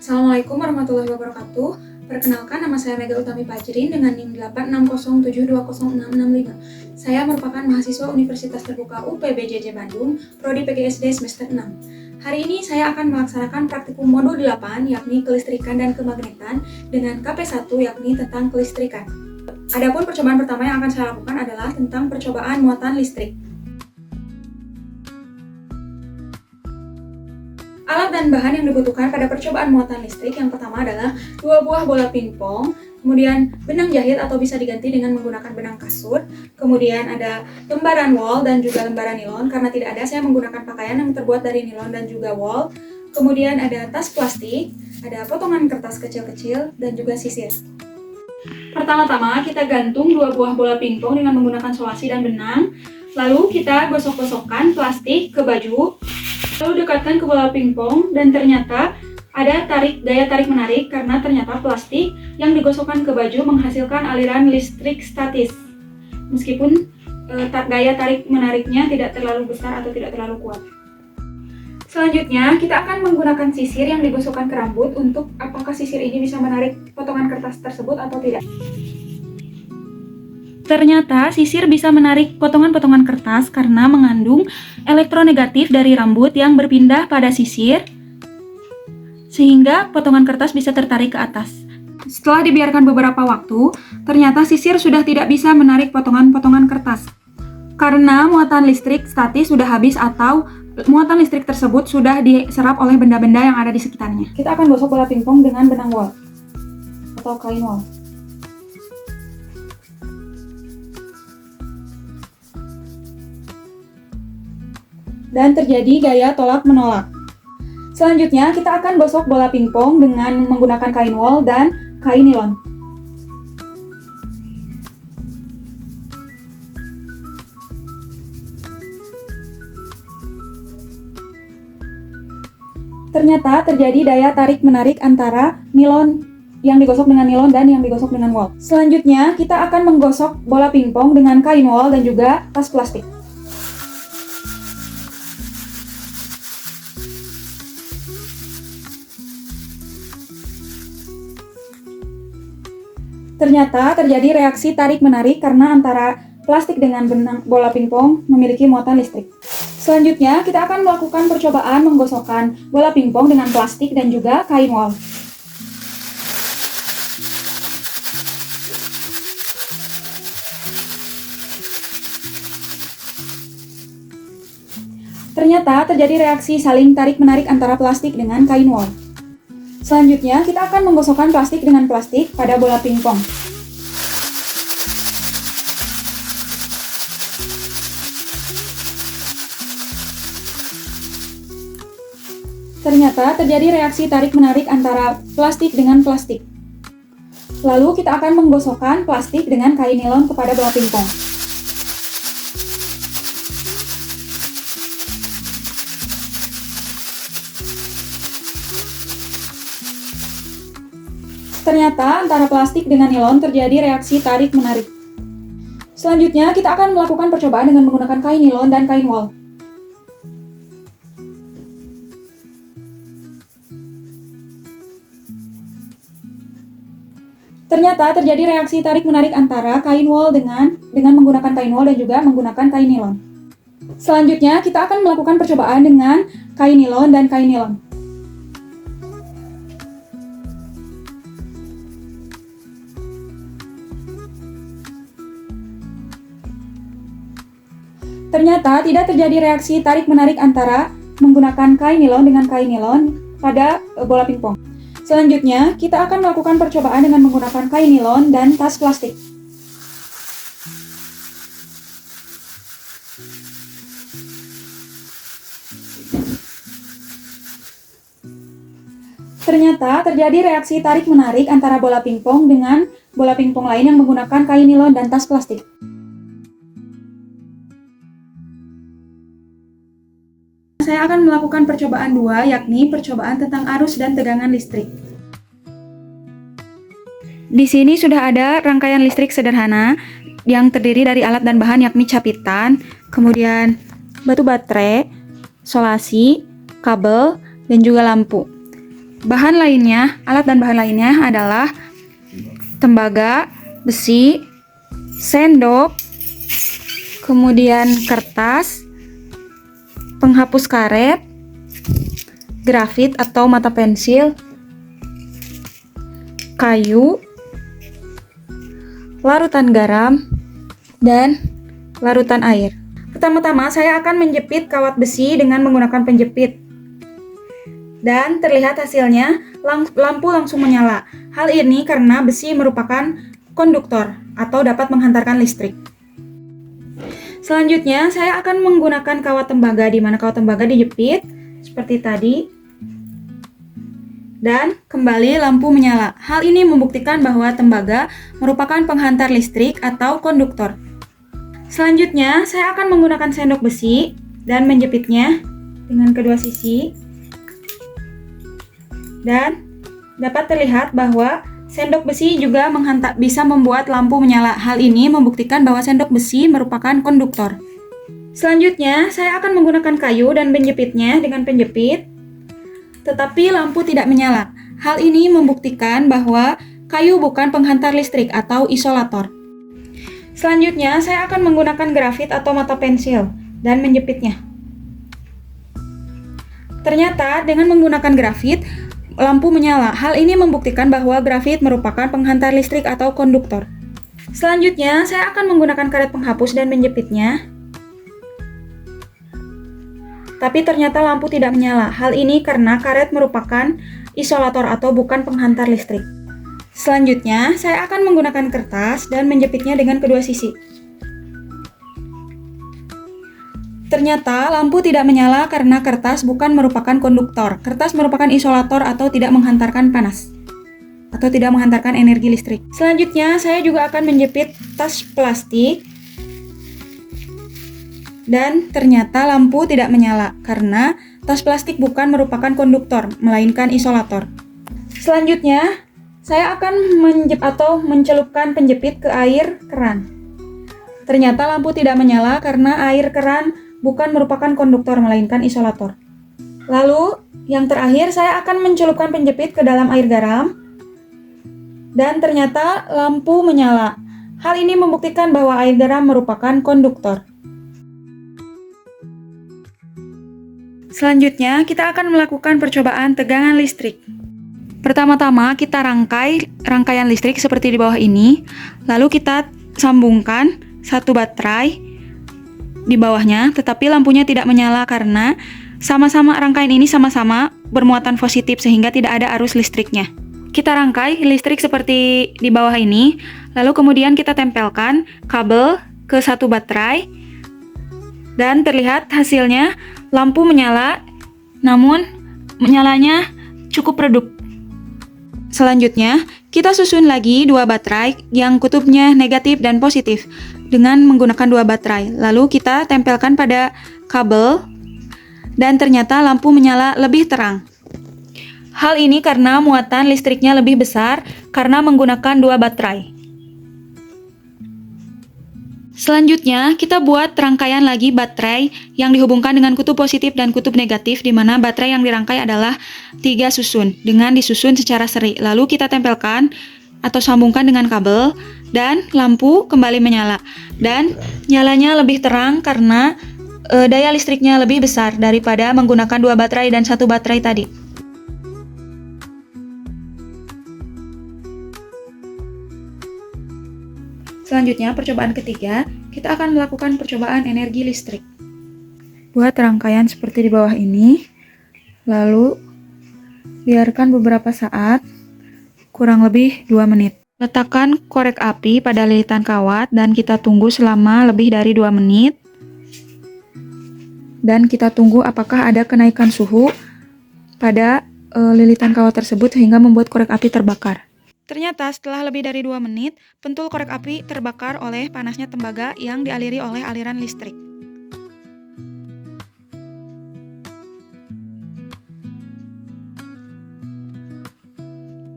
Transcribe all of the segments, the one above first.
Assalamualaikum warahmatullahi wabarakatuh. Perkenalkan, nama saya Mega Utami Fajrin dengan NIM 860720665. Saya merupakan mahasiswa Universitas Terbuka UPBJJ Bandung, Prodi PGSD semester 6. Hari ini saya akan melaksanakan praktikum modul 8, yakni kelistrikan dan kemagnetan, dengan KP1 yakni tentang kelistrikan. Adapun percobaan pertama yang akan saya lakukan adalah tentang percobaan muatan listrik. Alat dan bahan yang dibutuhkan pada percobaan muatan listrik yang pertama adalah 2 buah bola pingpong, kemudian benang jahit atau bisa diganti dengan menggunakan benang kasut, kemudian ada lembaran wol dan juga lembaran nilon. Karena tidak ada, saya menggunakan pakaian yang terbuat dari nilon dan juga wol. Kemudian ada tas plastik, ada potongan kertas kecil-kecil, dan juga sisir. Pertama-tama kita gantung 2 buah bola pingpong dengan menggunakan solasi dan benang. Lalu kita gosok-gosokkan plastik ke baju. Lalu dekatkan ke bola pingpong dan ternyata ada daya tarik-menarik karena ternyata plastik yang digosokkan ke baju menghasilkan aliran listrik statis. Meskipun daya tarik-menariknya tidak terlalu besar atau tidak terlalu kuat. Selanjutnya, kita akan menggunakan sisir yang digosokkan ke rambut untuk apakah sisir ini bisa menarik potongan kertas tersebut atau tidak. Ternyata sisir bisa menarik potongan-potongan kertas karena mengandung elektronegatif dari rambut yang berpindah pada sisir, sehingga potongan kertas bisa tertarik ke atas. Setelah dibiarkan beberapa waktu, ternyata sisir sudah tidak bisa menarik potongan-potongan kertas. Karena muatan listrik statis sudah habis atau muatan listrik tersebut sudah diserap oleh benda-benda yang ada di sekitarnya. Kita akan gosok bola pingpong dengan benang wol atau kain wol. Dan terjadi gaya tolak-menolak. Selanjutnya, kita akan gosok bola pingpong dengan menggunakan kain wol dan kain nilon. Ternyata terjadi daya tarik-menarik antara nilon yang digosok dengan nilon dan yang digosok dengan wol. Selanjutnya, kita akan menggosok bola pingpong dengan kain wol dan juga tas plastik. Ternyata terjadi reaksi tarik-menarik karena antara plastik dengan benang bola pingpong memiliki muatan listrik. Selanjutnya, kita akan melakukan percobaan menggosokkan bola pingpong dengan plastik dan juga kain wol. Ternyata terjadi reaksi saling tarik-menarik antara plastik dengan kain wol. Selanjutnya, kita akan menggosokkan plastik dengan plastik pada bola pingpong. Ternyata terjadi reaksi tarik-menarik antara plastik dengan plastik. Lalu kita akan menggosokkan plastik dengan kain nilon kepada bola pingpong. Ternyata antara plastik dengan nilon terjadi reaksi tarik-menarik. Selanjutnya, kita akan melakukan percobaan dengan menggunakan kain nilon dan kain wol. Ternyata terjadi reaksi tarik-menarik antara kain wol dengan menggunakan kain wol dan juga menggunakan kain nilon. Selanjutnya, kita akan melakukan percobaan dengan kain nilon dan kain nilon. Ternyata tidak terjadi reaksi tarik-menarik antara menggunakan kain nilon dengan kain nilon pada bola pingpong. Selanjutnya, kita akan melakukan percobaan dengan menggunakan kain nilon dan tas plastik. Ternyata terjadi reaksi tarik-menarik antara bola pingpong dengan bola pingpong lain yang menggunakan kain nilon dan tas plastik. Saya akan melakukan percobaan 2, yakni percobaan tentang arus dan tegangan listrik. Di sini sudah ada rangkaian listrik sederhana yang terdiri dari alat dan bahan yakni capitan, kemudian batu baterai, solasi, kabel, dan juga lampu. Alat dan bahan lainnya adalah tembaga, besi, sendok, kemudian kertas, penghapus karet, grafit atau mata pensil, kayu, larutan garam, dan larutan air. Pertama-tama saya akan menjepit kawat besi dengan menggunakan penjepit. Dan terlihat hasilnya, lampu langsung menyala. Hal ini karena besi merupakan konduktor atau dapat menghantarkan listrik. Selanjutnya, saya akan menggunakan kawat tembaga, di mana kawat tembaga dijepit seperti tadi. Dan kembali lampu menyala. Hal ini membuktikan bahwa tembaga merupakan penghantar listrik atau konduktor. Selanjutnya, saya akan menggunakan sendok besi dan menjepitnya dengan kedua sisi. Dan dapat terlihat bahwa sendok besi juga bisa membuat lampu menyala. Hal ini membuktikan bahwa sendok besi merupakan konduktor. Selanjutnya, saya akan menggunakan kayu dan menjepitnya dengan penjepit, tetapi lampu tidak menyala. Hal ini membuktikan bahwa kayu bukan penghantar listrik atau isolator. Selanjutnya, saya akan menggunakan grafit atau mata pensil dan menjepitnya. Ternyata dengan menggunakan grafit, lampu menyala. Hal ini membuktikan bahwa grafit merupakan penghantar listrik atau konduktor. Selanjutnya, saya akan menggunakan karet penghapus dan menjepitnya. Tapi ternyata lampu tidak menyala. Hal ini karena karet merupakan isolator atau bukan penghantar listrik. Selanjutnya, saya akan menggunakan kertas dan menjepitnya dengan kedua sisi. Ternyata lampu tidak menyala karena kertas bukan merupakan konduktor. Kertas merupakan isolator atau tidak menghantarkan panas atau tidak menghantarkan energi listrik. Selanjutnya, saya juga akan menjepit tas plastik. Dan ternyata lampu tidak menyala karena tas plastik bukan merupakan konduktor, melainkan isolator. Selanjutnya, saya akan mencelupkan penjepit ke air keran. Ternyata lampu tidak menyala karena air keran bukan merupakan konduktor, melainkan isolator. Lalu, yang terakhir saya akan mencelupkan penjepit ke dalam air garam. Dan ternyata lampu menyala. Hal ini membuktikan bahwa air garam merupakan konduktor. Selanjutnya, kita akan melakukan percobaan tegangan listrik. Pertama-tama, kita rangkaian listrik seperti di bawah ini. Lalu kita sambungkan satu baterai di bawahnya, tetapi lampunya tidak menyala karena rangkaian ini sama-sama bermuatan positif sehingga tidak ada arus listriknya. Kita rangkai listrik seperti di bawah ini, lalu kemudian kita tempelkan kabel ke satu baterai. Dan terlihat hasilnya lampu menyala, namun menyalanya cukup redup. Selanjutnya, kita susun lagi dua baterai yang kutubnya negatif dan positif dengan menggunakan dua baterai. Lalu kita tempelkan pada kabel dan ternyata lampu menyala lebih terang. Hal ini karena muatan listriknya lebih besar karena menggunakan dua baterai. Selanjutnya, kita buat rangkaian lagi baterai yang dihubungkan dengan kutub positif dan kutub negatif, di mana baterai yang dirangkai adalah 3 susun dengan disusun secara seri. Lalu kita tempelkan atau sambungkan dengan kabel dan lampu kembali menyala. Dan nyalanya lebih terang karena daya listriknya lebih besar daripada menggunakan dua baterai dan satu baterai tadi. Selanjutnya, percobaan ketiga, kita akan melakukan percobaan energi listrik. Buat rangkaian seperti di bawah ini, lalu biarkan beberapa saat, kurang lebih 2 menit. Letakkan korek api pada lilitan kawat dan kita tunggu selama lebih dari 2 menit. Dan kita tunggu apakah ada kenaikan suhu pada lilitan kawat tersebut sehingga membuat korek api terbakar. Ternyata setelah lebih dari 2 menit, pentul korek api terbakar oleh panasnya tembaga yang dialiri oleh aliran listrik.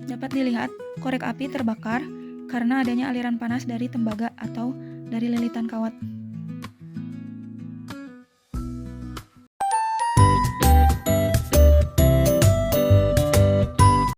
Dapat dilihat, korek api terbakar karena adanya aliran panas dari tembaga atau dari lilitan kawat.